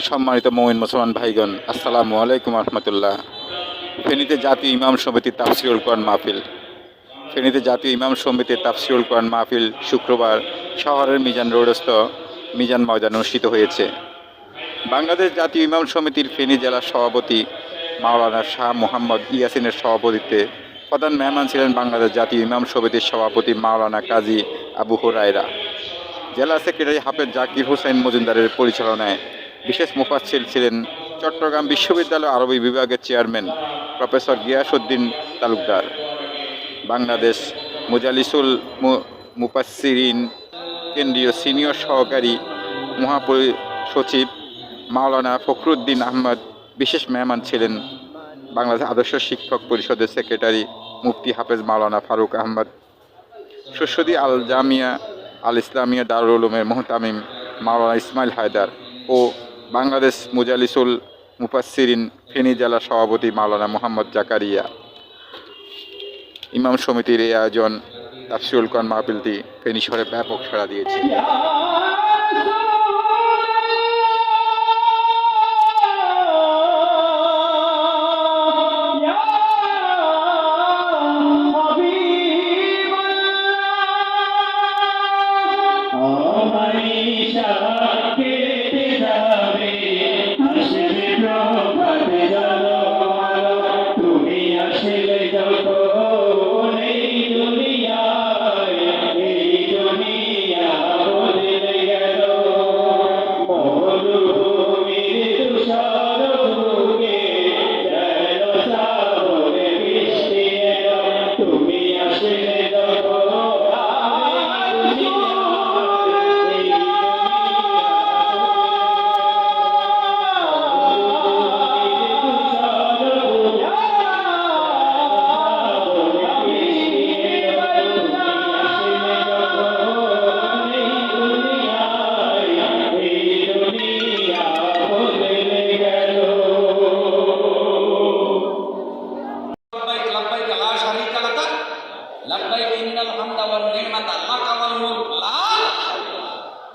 সম্মানিত মুমিন মুসলমান ভাইগণ, আসসালামু আলাইকুম রহমতুল্লাহ। ফেনীতে জাতীয় ইমাম সমিতির তাফসিরুল কোরআন মাহফিল। ফেনীতে জাতীয় ইমাম সমিতির তাফসিরুল কোরআন মাহফিল শুক্রবার শহরের মিজান রোডস্থ মিজান ময়দানে অনুষ্ঠিত হয়েছে। বাংলাদেশ জাতীয় ইমাম সমিতির ফেনী জেলার সভাপতি মাওলানা শাহ মোহাম্মদ ইয়াসিনের সভাপতিত্বে প্রধান মেহমান ছিলেন বাংলাদেশ জাতীয় ইমাম সমিতির সভাপতি মাওলানা কাজী আবু হুরায়রা। জেলা সেক্রেটারি হাফেজ জাকির হোসেন মজুমদারের পরিচালনায় বিশেষ মুফাসসির ছিলেন চট্টগ্রাম বিশ্ববিদ্যালয় আরবি বিভাগের চেয়ারম্যান প্রফেসর গিয়াসউদ্দিন তালুকদার। বাংলাদেশ মুজালিসুল মুফাসসিরিন কেন্দ্রীয় সিনিয়র সহকারী মহাসচিব মাওলানা ফখরুদ্দিন আহমদ। বিশেষ মেহমান ছিলেন বাংলাদেশ আদর্শ শিক্ষক পরিষদের সেক্রেটারি মুফতি হাফেজ মাওলানা ফারুক আহমদ, সুসদি আল জামিয়া আল ইসলামিয়া দারুল উলুমের মুহতামিম মাওলানা ইসমাইল হায়দার ও বাংলাদেশ মুজালিসুল মুফাসসিরিন ফেনী জেলা সভাপতি মাওলানা মোহাম্মদ জাকারিয়া। ইমাম সমিতির এই আয়োজন তাফসিরুল কোরআন মাহফিলটি ফেনী শহরে ব্যাপক সাড়া দিয়েছে।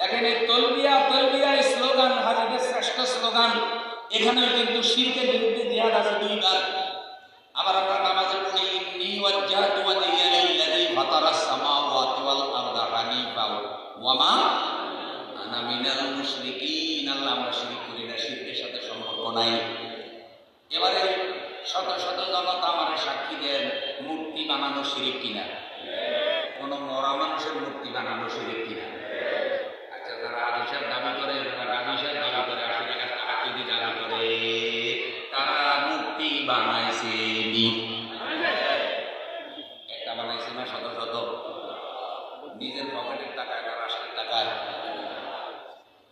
দেখেন এই তলবিয়া তলবিয়া স্লোগান হাজিদের শ্রেষ্ঠ স্লোগান। এখানেও কিন্তু শিরকের বিরুদ্ধে জিহাদ আছে দুইবার। আবার আমরা নামাজে পড়ি ইন্নী ওয়াজ্জাহতু ওয়াজহিয়া লিল্লাযী ফাতারাস সামাওয়াতি ওয়াল আরদা হানিফা ওয়া মা আনা মিনাল মুশরিকিন। আল্লাহ আমরা শিরক করি না, শিরকের সাথে সম্পর্ক নাই। এবারে শত শত জনতা আমার সাক্ষী দেন, মূর্তি বানানো শিরক কিনা? কোন মরা মানুষের মূর্তি বানানো শিরক কিনা? আচ্ছা, যারা আদিশার দাবি করে, যারা গাদিশার দাবি করে, আসলে আকিদি দাবি করে, তারা মূর্তি বানাইছে একটা বানাইছে না শত শত, নিজের পকেটের টাকায় না রাষ্ট্রের টাকায়।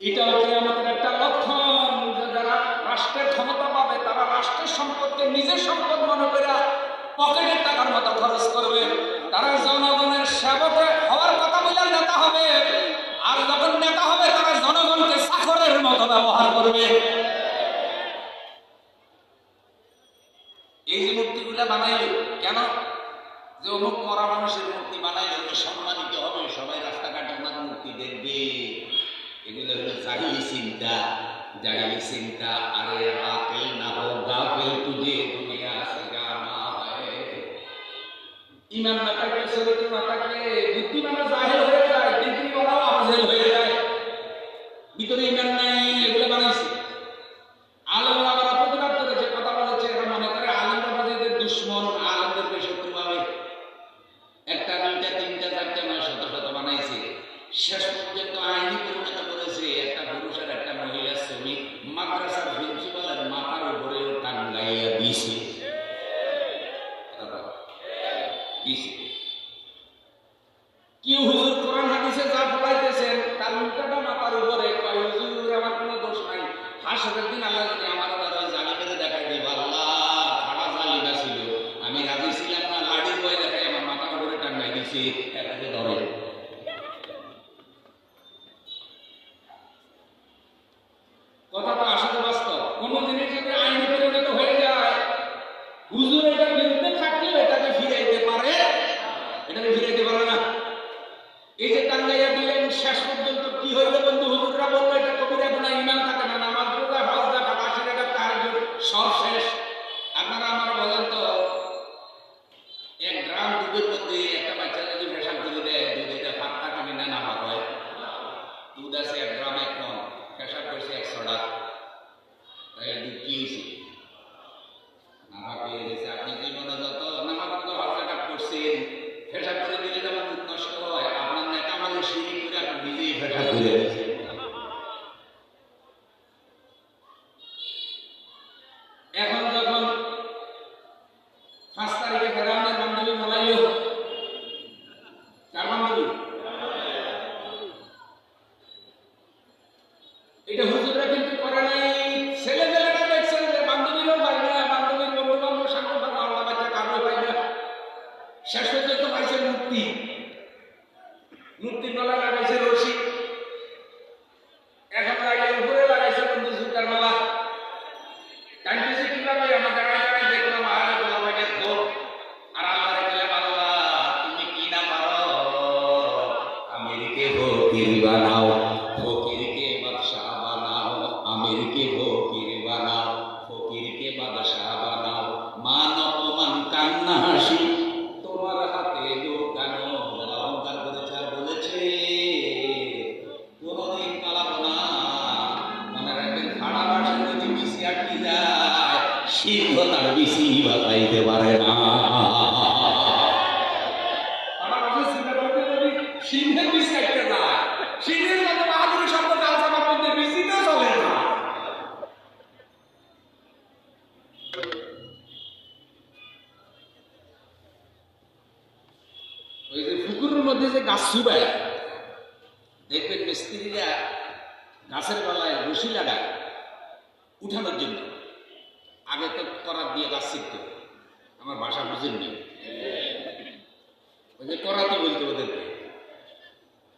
এটা হচ্ছে আমাদের একটা লক্ষণ যে যারা রাষ্ট্রের ক্ষমতা পাবে তারা রাষ্ট্রের সম্পদকে নিজের সম্পদ মনে করে পকেটের টাকার মতো খরচ করবে। তারা জনগণের সেবক হওয়ার কথা বলে নেতা হবে, আর যখন নেতা হবে তারা জনগণকে চাকরের মতো ব্যবহার করবে। এই যে মূর্তিগুলা বানাইল কেন? যে অমুক মরা মানুষের মূর্তি বানাইলে ওকে সম্মানিত হবে, সবাই রাস্তাঘাটে ওনার মূর্তি দেখবে। এগুলো হলো জাহিলি চিন্তা, জাহিলি চিন্তা। আরে আকেল না হো গাফিল তুঝে দুনিয়া সে গানা হয়। ইমান না থাকলে, শরীর না থাকলে বুদ্ধি মানে জাহেল হয়ে যায়, ডিগ্রি করাও আজেল হয়ে যায়। ভিতরে ইমান নাই, এগুলো বানাইছে। আলম আবার প্রতিবাদ করেছে, কথা বলেছে, এরা মনে করে আলমরা বাজিদের দুশ্মন, আলমদেরকে শত্রু পাবে। একটা দুইটা তিনটা চারটা নয় শত শত বানাইছে। শেষ পর্যন্ত আইনি পরিণত করেছে। একটা পুরুষ আর একটা মহিলা শ্রমিক মাদ্রাসার প্রিন্সিপালের মাথার উপরেও টাঙ্গাইয়া দিছে। কেউ হুজুর কোরআন হাদিসে যা পড়াইতেছেন তার উল্টাটা মাথার উপরে কয়, হুজুর আমার কোনো দোষ নাই। হাসরের দিন আল্লাহ যদি আমার দ্বারা জালিমের দেখাই দিব, আল্লাহ খাড়া জালিমা ছিল, আমি রাজি ছিলাম না, লাঠির ভয় দেখাই আমার মাথার উপরে টাঙ্গাই দিছে, এটাকে ধরে। কথাটা আসলে বাস্তব। কোন জিনিস যদি আইনি পরিণত হয়ে যায়, হুজুর এটার বিরুদ্ধে থাকলেও এটাকে ফিরাইতে পারে, এটাকে ফিরাইতে পারে না। এই যে টাঙ্গাইয়া দিলেন, শেষ পর্যন্ত কি হইলো বন্ধু? হুজুররা বললো এটা কবিরা গুনাহ, ঈমান থাকে না, নামাজ রোজা আমিরকে ফকির বানাও, ফকিরকে বাদশাহ বানাও, মান অপমান কান্না হাসি তোমার হাতে লুকানো। যারা অহংকার করেছে আর বলেছে কোনদিন পালাবো না, মনে রাখবেন খাড়া বাসের যদি বিসি আটকে যায়, সিংহ তার বিসি বাতাইতে পারে না। খাড়া বাসের চিন্তা করতে যদি সিংহের বিসি আটকে যায়, সিংহের মতো বাহাদুরি শব্দ কালচামার মধ্যে বিসিতেও চলে না। ওই যে পুকুরের মধ্যে যে গাছ চুবায়, দেখবেন মিস্ত্রিরা গাছের গলায় রশি লাগায় উঠানোর জন্য। আগে তো করাত দিয়ে গাছ শিখত, আমার ভাষা বুঝেন নেই, ওই যে করাতি বলতে ওদেরকে।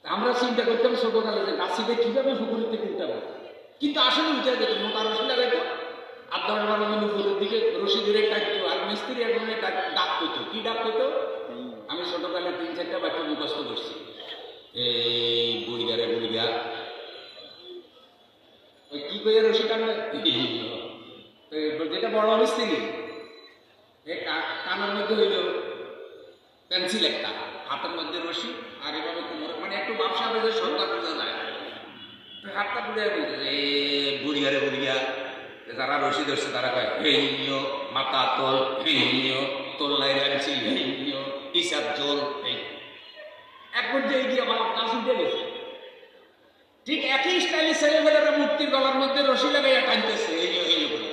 আমরা চিন্তা করতাম ছোটকালে যে গাছ শিখে কিভাবে পুকুরের থেকে উঠাবো, কিন্তু আসলে উঠে যেত, মোটা রশি লাগাইতো আর 10-12 জন উপরের দিকে রশি ধরে কাটতো, আর মিস্ত্রি এখন ডাক পেতো। কি ডাক পেতো? আমি ছোটকালে 3-4টা বাক্য মুখস্থ করছি। এই বুড়িগারে বুড়িগা, ওই কি করে রশি টানবে, যেটা বড় মিস্ত্রি কানের মধ্যে হইল পেন্সিল একটা, হাতের মধ্যে রশি, আর এভাবে কোমর, মানে একটু ব্যবসা বেঁধে সরকার বোঝা যায়। হাতটা বুড়ে বলছে যে বুড়িগারে বুড়িগা, যারা রশি ধরছে তারা কয় হেইও মাথা তোল, হেইও তোল্লাই রাখছি, হেইও হিসাব জল। এক পর্যায়ে গিয়ে আমার কাজ উঠে গেছে। ঠিক একই স্টাইলে ছেলেমেয়েরা মূর্তির গলার মধ্যে রশি লাগাইয়া টানতেছে, এই বলে।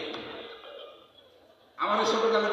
আমার ছোটকালে